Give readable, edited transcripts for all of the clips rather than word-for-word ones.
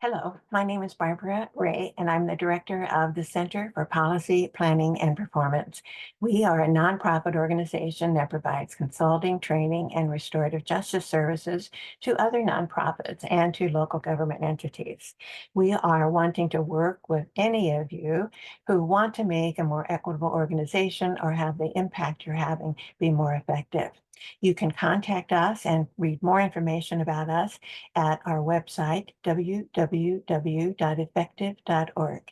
Hello, my name is Barbara Ray, and I'm the director of the Center for Policy, Planning, and Performance. We are a nonprofit organization that provides consulting, training, and restorative justice services to other nonprofits and to local government entities. We are wanting to work with any of you who want to make a more equitable organization or have the impact you're having be more effective. You can contact us and read more information about us at our website, www.effective.org.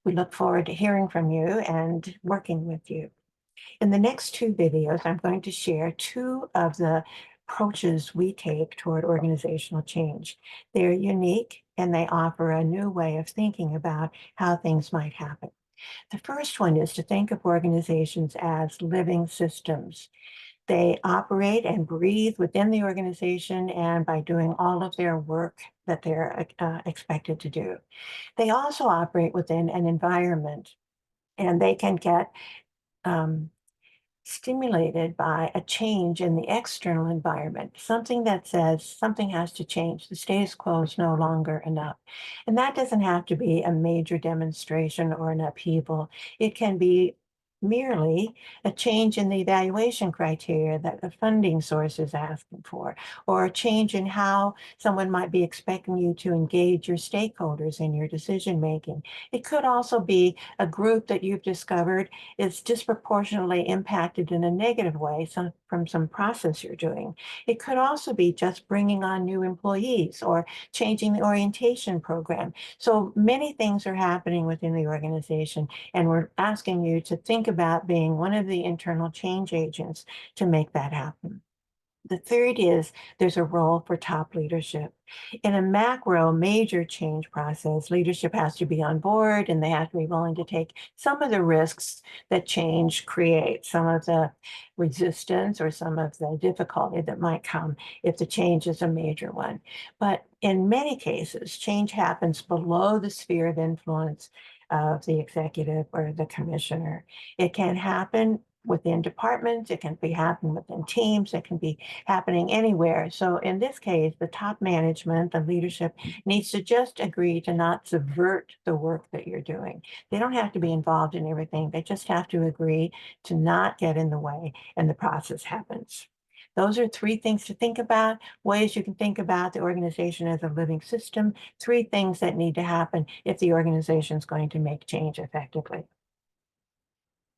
We look forward to hearing from you and working with you. In the next two videos, I'm going to share two of the approaches we take toward organizational change. They're unique and they offer a new way of thinking about how things might happen. The first one is to think of organizations as living systems. They operate and breathe within the organization and by doing all of their work that they're expected to do. They also operate within an environment and they can get um, stimulated by a change in the external environment, something that says something has to change. The status quo is no longer enough. And that doesn't have to be a major demonstration or an upheaval. It can be merely a change in the evaluation criteria that the funding source is asking for, or a change in how someone might be expecting you to engage your stakeholders in your decision making. It could also be a group that you've discovered is disproportionately impacted in a negative way from some process you're doing. It could also be just bringing on new employees or changing the orientation program. So many things are happening within the organization, and we're asking you to think about being one of the internal change agents to make that happen. The third is there's a role for top leadership. In a macro major change process, leadership has to be on board and they have to be willing to take some of the risks that change creates, some of the resistance or some of the difficulty that might come if the change is a major one. But in many cases, change happens below the sphere of influence of the executive or the commissioner. It can happen within departments, it can be happening within teams, it can be happening anywhere. So in this case, the top management, the leadership needs to just agree to not subvert the work that you're doing. They don't have to be involved in everything. They just have to agree to not get in the way and the process happens. Those are three things to think about, ways you can think about the organization as a living system, three things that need to happen if the organization is going to make change effectively.